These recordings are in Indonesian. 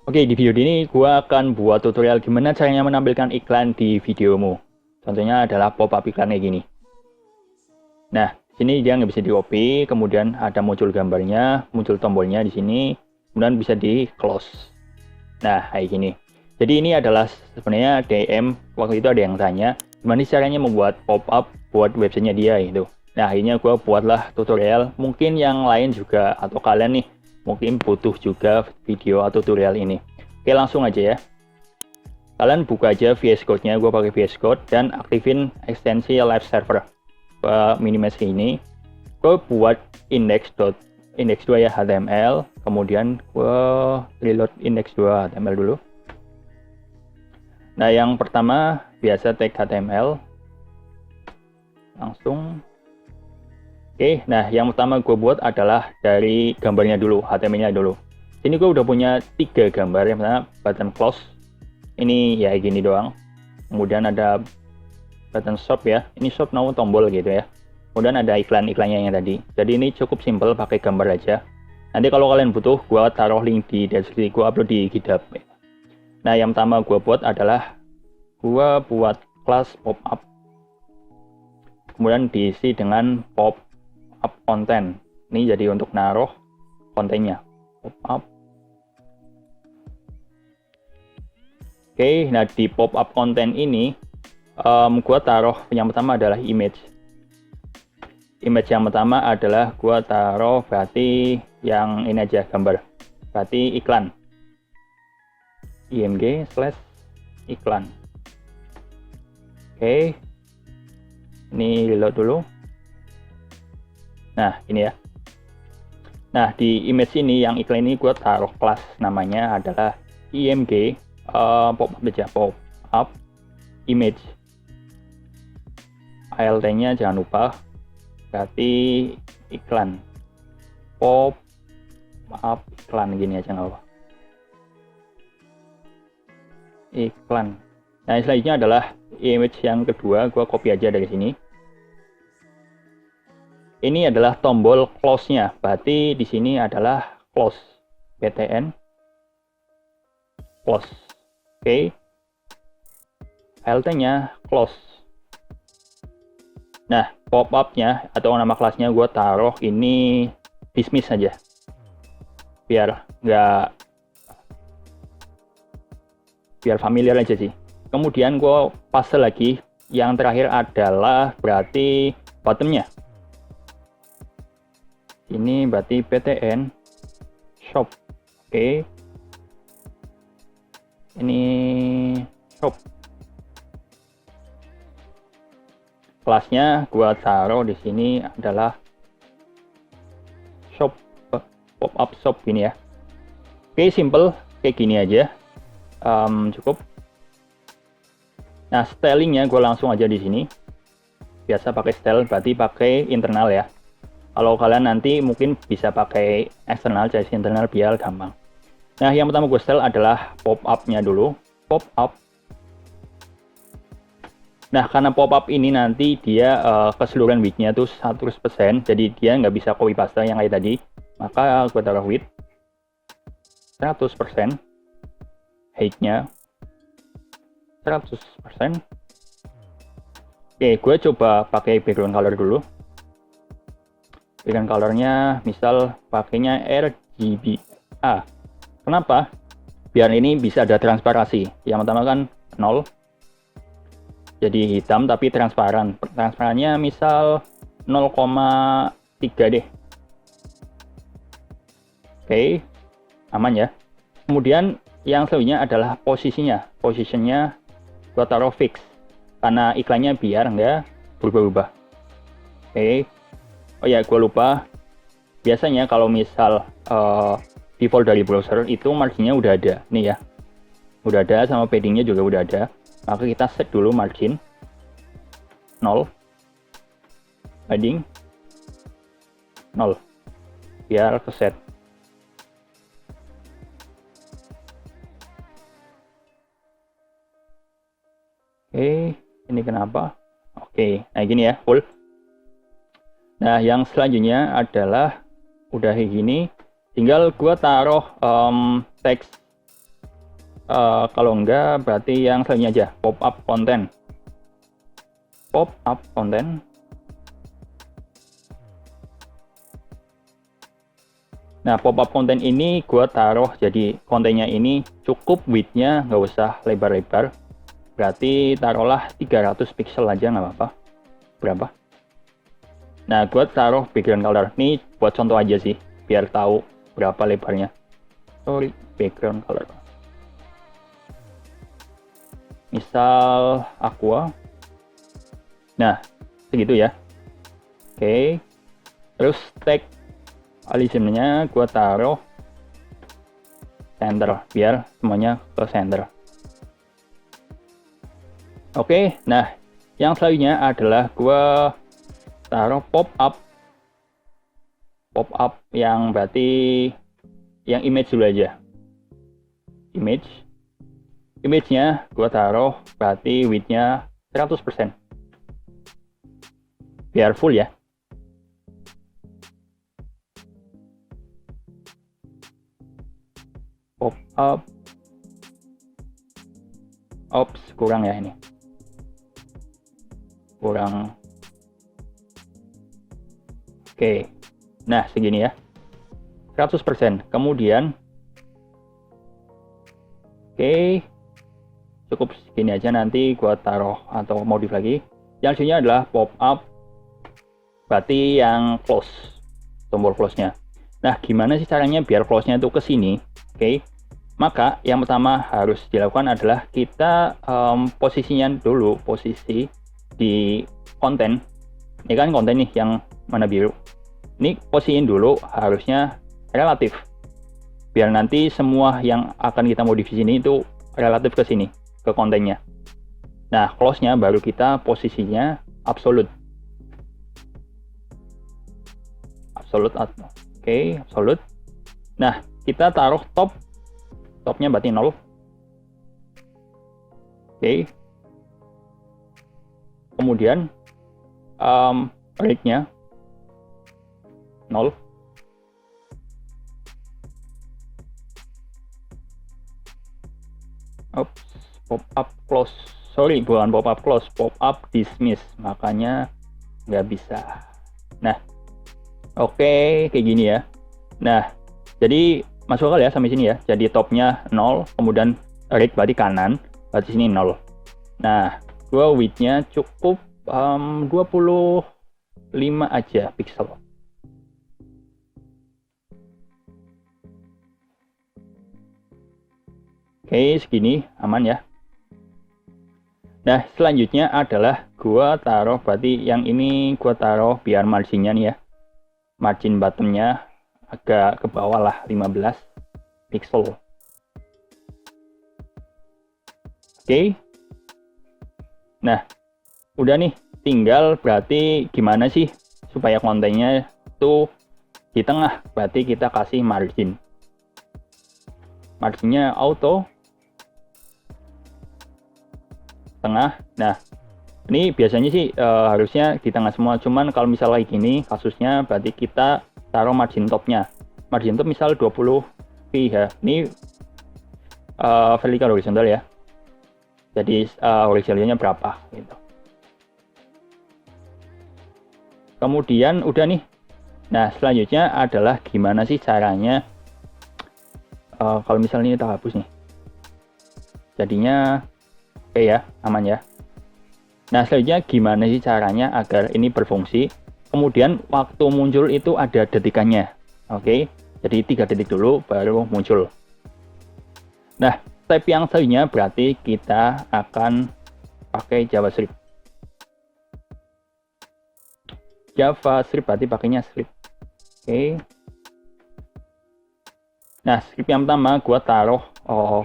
Oke, di video ini gua akan buat tutorial gimana caranya menampilkan iklan di videomu. Contohnya adalah pop-up iklan kayak gini. Nah, sini dia nggak bisa di copy, kemudian ada muncul gambarnya, muncul tombolnya di sini, kemudian bisa di close. Nah, kayak gini. Jadi ini adalah sebenarnya DM, waktu itu ada yang tanya, gimana sih caranya membuat pop-up buat websitenya dia itu. Nah, akhirnya gue buatlah tutorial, mungkin yang lain juga, atau kalian nih, mungkin butuh juga video atau tutorial ini. Oke, langsung aja ya. Kalian buka aja VS Code-nya, gue pakai VS Code, dan aktifin ekstensi live server. Gue minimize ini, gue buat index 2 ya HTML, kemudian gue reload index 2 HTML dulu. Nah, yang pertama biasa tag HTML langsung. Oke, nah yang pertama gue buat adalah dari gambarnya dulu, HTML-nya dulu. Sini gue udah punya 3 gambar. Yang pertama button close, ini ya gini doang. Kemudian ada button shop ya, ini shop now tombol gitu ya. Kemudian ada iklan-iklannya yang tadi. Jadi ini cukup simple, pakai gambar aja. Nanti kalau kalian butuh, gue taruh link di deskripsi, gue upload di GitHub. Nah, yang pertama gue buat adalah gue buat kelas pop-up. Kemudian diisi dengan pop-up content. Ini jadi untuk naruh kontennya. Pop-up. Oke, nah di pop-up content ini, gue taruh yang pertama adalah image. Image yang pertama adalah gua taruh berarti yang ini aja gambar, berarti iklan, img/iklan. Oke, ini reload dulu. Nah ini ya. Nah di image ini yang iklan ini gua taruh kelas namanya adalah img pop-up aja, pop-up image. ALT-nya jangan lupa, berarti iklan, pop up iklan, gini aja nggak apa, iklan. Nah selanjutnya adalah image yang kedua, gua copy aja dari sini. Ini adalah tombol close-nya, berarti di sini adalah close, btn close. Oke, alt-nya close. Nah, pop-up-nya atau nama kelasnya gue taruh ini dismiss aja, biar familiar aja sih. Kemudian gue paste lagi, yang terakhir adalah berarti bottom-nya. Ini berarti ptn shop. Oke, ini shop. Kelasnya gua taruh di sini adalah shop, pop-up shop ini ya. Oke, simple kayak gini aja, cukup. Nah, stylingnya gue langsung aja di sini. Biasa pakai style, berarti pakai internal ya. Kalau kalian nanti mungkin bisa pakai eksternal, jadi internal biar gampang. Nah, yang pertama gue style adalah pop-up-nya dulu, pop-up. Nah, karena pop-up ini nanti dia keseluruhan width-nya tuh 100%, jadi dia nggak bisa copy paste yang kayak tadi. Maka gue taruh width 100%, height-nya 100%. Oke, gue coba pakai background color dulu. Background colornya misal pakainya RGBA. Kenapa? Biar ini bisa ada transparansi. Yang pertama kan 0. Jadi hitam tapi transparan. Transparannya misal 0,3 deh. Oke, aman ya. Kemudian yang selanjutnya adalah posisinya. Posisinya gua taruh fix, karena iklannya biar nggak berubah-ubah. Oke. Oh ya, gua lupa. Biasanya kalau misal default dari browser itu marginnya udah ada. Nih ya. Udah ada, sama paddingnya juga udah ada. Maka kita set dulu margin 0, padding 0, biar keset. Oke, ini kenapa? Oke, nah gini ya, full. Nah, yang selanjutnya adalah udah kayak gini, tinggal gua taruh teks Kalau enggak berarti yang selanjutnya aja, pop up content. Pop up content. Nah, pop up content ini gue taruh jadi kontennya ini cukup width-nya nggak usah lebar-lebar. Berarti taruhlah 300 pixel aja, nggak apa-apa. Berapa? Nah, gue taruh background color. Ini buat contoh aja sih, biar tahu berapa lebarnya. Sorry, background color. Misal aqua. Nah, segitu ya. Oke. Terus tag aliasnya gue taruh center biar semuanya ke center. Oke, nah yang selanjutnya adalah gue taruh pop up yang berarti yang image dulu aja. Image-nya gue taruh berarti width-nya 100% biar full ya. Pop up, ops, kurang ya ini, kurang. Oke, nah segini ya, 100%. Kemudian oke, cukup segini aja, nanti gua taruh atau modif lagi. Yang selanjutnya adalah pop up, berarti yang close, tombol close-nya. Nah, gimana sih caranya biar close-nya itu ke sini? Oke, maka yang pertama harus dilakukan adalah kita posisinya dulu, posisi di konten. Ini kan konten nih yang mana biru. Ini posisiin dulu harusnya relatif. Biar nanti semua yang akan kita modif di sini itu relatif ke sini, ke kontennya. Nah, close-nya baru kita posisinya absolute. Oke, absolute. Nah, kita taruh topnya berarti 0. Oke. Kemudian rate-nya 0. Oops, pop up close. Sorry, bukan pop up close, pop up dismiss. Makanya nggak bisa. Nah, oke, kayak gini ya. Nah, jadi masuk akal ya sampai sini ya. Jadi topnya 0, kemudian rate berarti kanan, berarti sini 0. Nah, gua width-nya cukup 25 aja pixel. Oke, segini aman ya. Nah, selanjutnya adalah gua taruh, berarti yang ini gua taruh biar marginnya nih ya. Margin bottomnya agak ke bawah lah, 15 pixel. Oke. Nah, udah nih, tinggal berarti gimana sih supaya kontennya itu di tengah. Berarti kita kasih margin. Marginnya auto tengah. Nah, ini biasanya sih harusnya di tengah semua. Cuman kalau misalnya kayak gini kasusnya, berarti kita taruh margin topnya. Margin top misal 20 pi ya. Ini vertical horizontal ya. Jadi horizontalnya berapa gitu. Kemudian udah nih. Nah, selanjutnya adalah gimana sih caranya kalau misalnya ini kita hapus nih. Jadinya oke ya, aman ya. Nah, selanjutnya gimana sih caranya agar ini berfungsi? Kemudian waktu muncul itu ada detikannya. Oke, jadi 3 detik dulu baru muncul. Nah, step yang selanjutnya berarti kita akan pakai JavaScript. JavaScript berarti pakainya script. Oke. Nah, script yang pertama gua taruh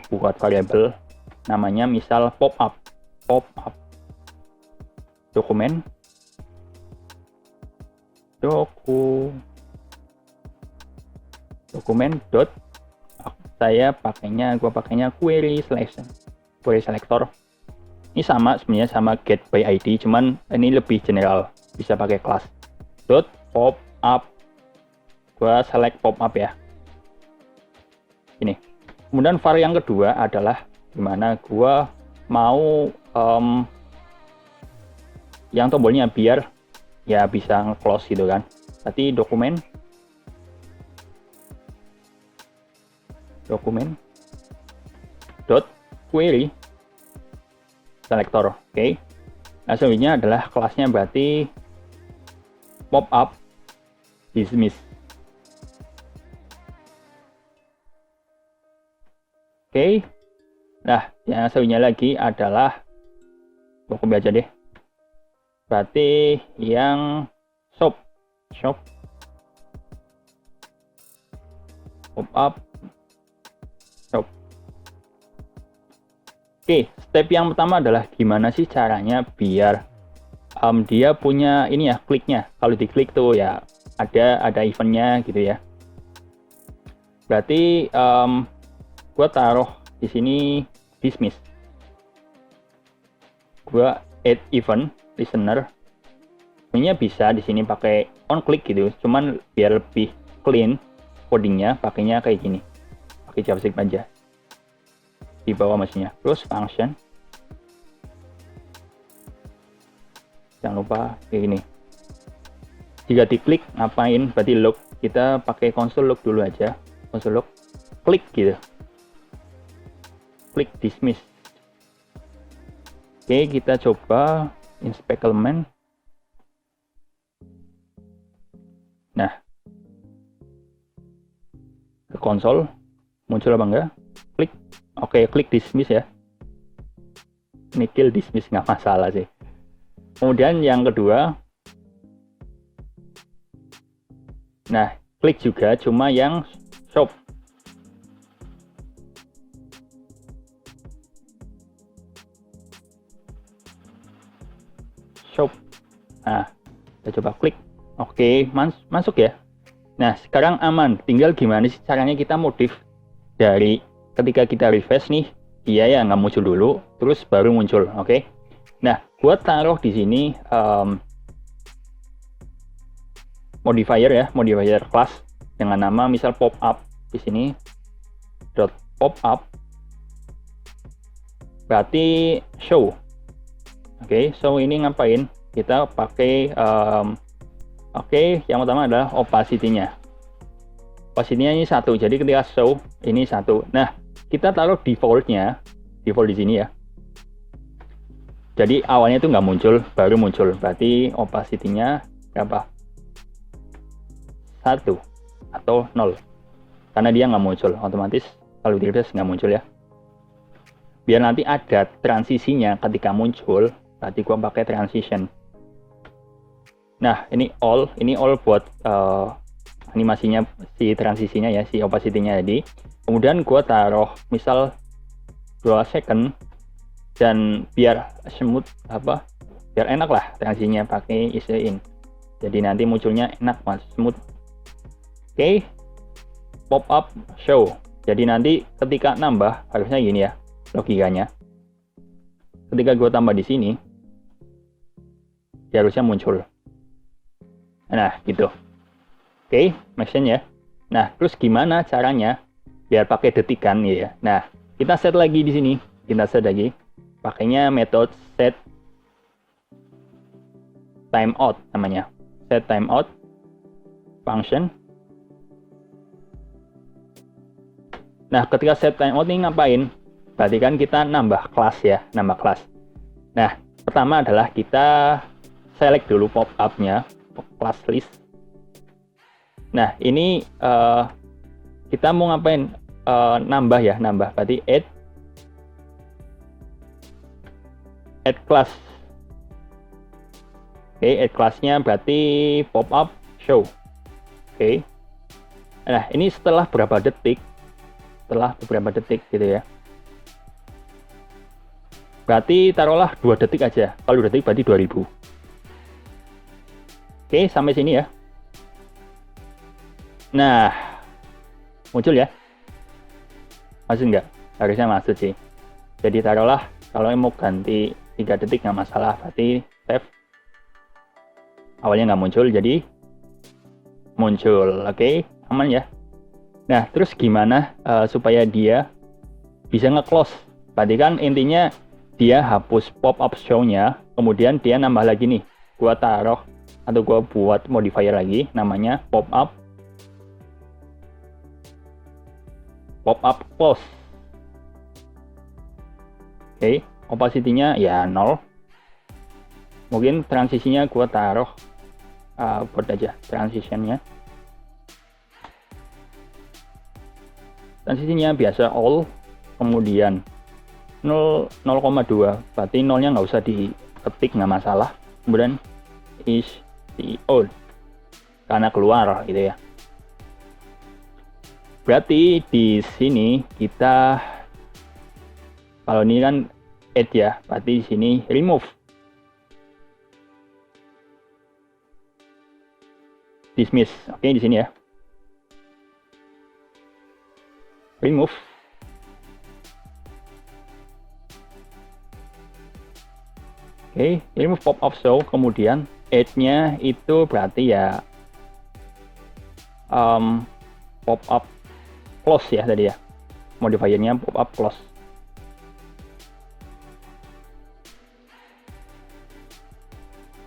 buat variabel namanya misal pop up dokumen dot gua pakainya query selector. Ini sama sebenarnya sama get by id, cuman ini lebih general, bisa pakai class dot pop up. Gua select pop up ya ini. Kemudian var yang kedua adalah dimana gua mau yang tombolnya biar ya bisa nge-close gitu kan. Berarti dokumen dot query selector. Oke. Nah, selanjutnya adalah kelasnya berarti pop up dismiss. Oke. Nah, yang selanjutnya lagi adalah copy aja deh. Berarti yang shop pop up shop. Oke, step yang pertama adalah gimana sih caranya biar dia punya ini ya, kliknya. Kalau diklik tuh ya ada eventnya gitu ya. Berarti gua taruh di sini dismiss. Gua add event listener. Sebenarnya bisa di sini pakai on click gitu, cuman biar lebih clean codingnya pakainya kayak gini. Pakai JavaScript aja. Di bawah maksudnya. Terus function. Jangan lupa kayak gini. Jika diklik ngapain? Berarti log. Kita pakai console log dulu aja. Console log. Klik gitu. Klik dismiss. Oke, kita coba inspect element. Nah, ke konsol muncul apa enggak? Klik. Oke, klik dismiss ya. Ini kill dismiss nggak masalah sih. Kemudian yang kedua, nah klik juga cuma yang shop. Nah, kita coba klik. Oke, masuk ya. Nah, sekarang aman. Tinggal gimana sih caranya kita modif dari ketika kita refresh nih, dia ya nggak muncul dulu, terus baru muncul. Oke. Nah, gua taruh di sini modifier class dengan nama misal pop up di sini dot pop up. Berarti show. Oke, so ini ngapain? Kita pakai yang pertama adalah opacity-nya. Opacity-nya ini 1. Jadi ketika show ini 1. Nah, kita taruh default di sini ya. Jadi awalnya itu nggak muncul, baru muncul. Berarti opacity-nya berapa? 1 atau 0. Karena dia nggak muncul, otomatis kalau di refresh nggak muncul ya. Biar nanti ada transisinya ketika muncul, berarti gua pakai transition. Nah, ini all buat animasinya si transisinya ya, si opacity-nya tadi. Kemudian gua taruh misal 2 second dan biar smooth biar enak lah transisinya pakai ease in. Jadi nanti munculnya enak mas, smooth. Oke. Pop up show. Jadi nanti ketika nambah harusnya gini ya logikanya. Ketika gua tambah di sini dia harusnya muncul. Nah, gitu. Oke, mention ya. Nah, terus gimana caranya biar pakai detikan ya? Nah, kita set lagi di sini. Kita set lagi. Pakainya metode set timeout namanya. Set timeout function. Nah, ketika set timeout ini ngapain? Berarti kan kita nambah kelas ya, nambah kelas. Nah, pertama adalah kita select dulu pop up-nya. Class list. Nah, ini kita mau ngapain? Nambah. Berarti add class. Oke, add class-nya berarti pop up show. Oke. Nah, ini setelah beberapa detik gitu ya. Berarti taruhlah 2 detik aja. Kalau 2 detik berarti 2000. Oke, sampai sini ya. Nah, muncul ya. Masuk nggak? Harusnya masuk sih. Jadi taruhlah kalau mau ganti 3 detik nggak masalah. Berarti save. Awalnya nggak muncul, jadi muncul. Oke, aman ya. Nah, terus gimana supaya dia bisa nge-close Berarti kan intinya dia hapus pop-up show-nya, kemudian dia nambah lagi nih. Gua taruh atau gua buat modifier lagi namanya pop-up close. Oke, opacity-nya ya 0. Mungkin transisinya gua taruh buat aja transitionnya. Transisinya biasa all, kemudian 0,2, berarti nolnya nggak usah diketik, nggak masalah. Kemudian is the out karena keluar gitu ya. Berarti di sini kita, kalau ini kan add ya, berarti di sini remove. Dismiss. Oke, di sini ya. Remove. Oke, remove pop-up show, kemudian add-nya itu berarti ya pop-up close ya tadi ya. Modifiernya pop-up close.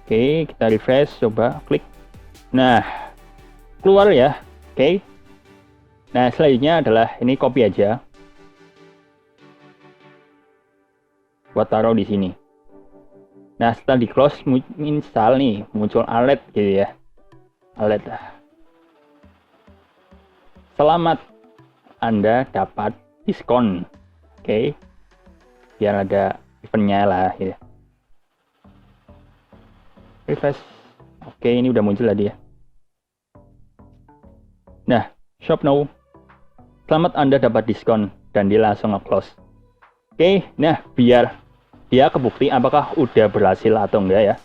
Oke, kita refresh, coba klik. Nah, keluar ya. Oke. Nah, selanjutnya adalah ini copy aja. Buat taruh di sini. Nah, setelah di close, misal nih muncul alert gitu ya. Alert. Selamat, Anda dapat diskon. Oke. Biar ada eventnya lah gitu. Refresh. Oke, ini udah muncul tadi ya. Nah, shop now. Selamat, Anda dapat diskon, dan dia langsung nge-close. Oke, nah biar dia kebukti apakah udah berhasil atau enggak ya,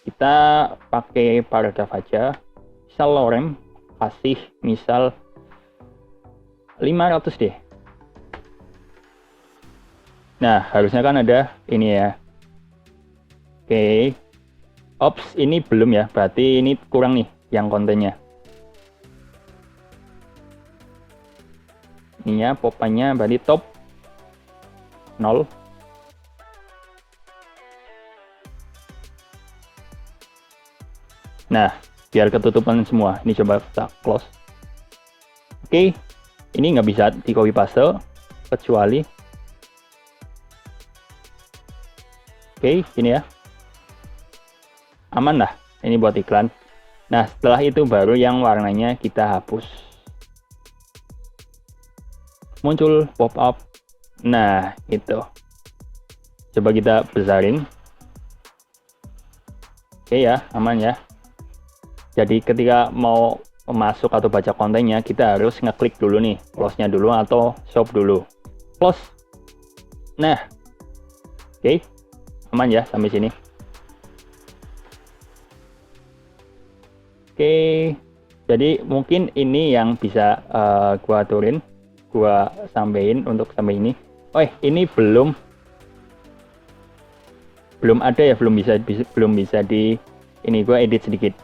kita pakai paragraf aja. Misal lorem kasih misal 500 deh. Nah, harusnya kan ada ini ya. Oke. Ops, ini belum ya, berarti ini kurang nih yang kontennya. Ininya popanya berarti top 0. Nah, biar ketutupan semua, ini coba kita close. Oke, ini nggak bisa di copy paste kecuali oke, ini ya. Aman lah, ini buat iklan. Nah, setelah itu baru yang warnanya kita hapus. Muncul pop-up. Nah, itu. Coba kita besarin. Oke ya, aman ya. Jadi ketika mau masuk atau baca kontennya, kita harus ngeklik dulu nih, close-nya dulu atau shop dulu. Close. Nah, oke, aman ya sampai sini. Oke, jadi mungkin ini yang bisa gua aturin, gua sampein untuk sampai ini. Oh, ini belum ada ya, belum bisa di ini, gua edit sedikit.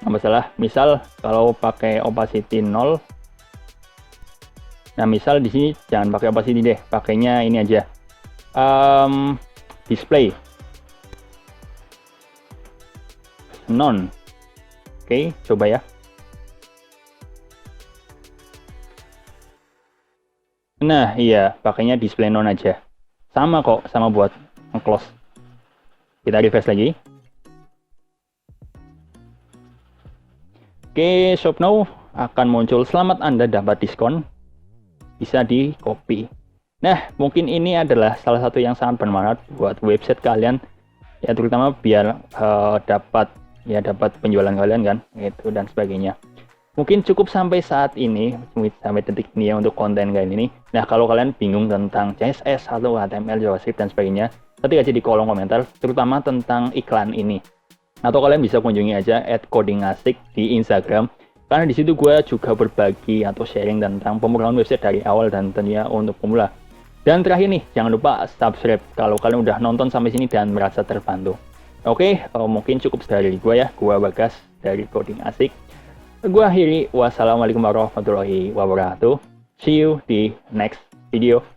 Nggak masalah, misal kalau pakai opacity 0. Nah, misal di sini jangan pakai opacity deh, pakainya ini aja. Display non. Oke, coba ya. Nah, iya, pakainya display non aja. Sama kok, sama buat close. Kita refresh lagi. Oke, shop now akan muncul selamat Anda dapat diskon. Bisa di copy. Nah, mungkin ini adalah salah satu yang sangat bermanfaat buat website kalian. Ya, terutama biar dapat penjualan kalian kan, gitu dan sebagainya. Mungkin cukup sampai saat ini, sampai detik ini ya untuk konten kali ini. Nah, kalau kalian bingung tentang CSS atau HTML, JavaScript dan sebagainya, ketik aja di kolom komentar, terutama tentang iklan ini. Atau kalian bisa kunjungi aja @codingasik di Instagram, karena di situ gue juga berbagi atau sharing tentang pemrograman website dari awal dan tentunya untuk pemula. Dan terakhir nih, jangan lupa subscribe kalau kalian udah nonton sampai sini dan merasa terbantu. Oke, mungkin cukup dari gue ya, gue Bagas dari Coding Asik. Gue akhiri, wassalamualaikum warahmatullahi wabarakatuh. See you di next video.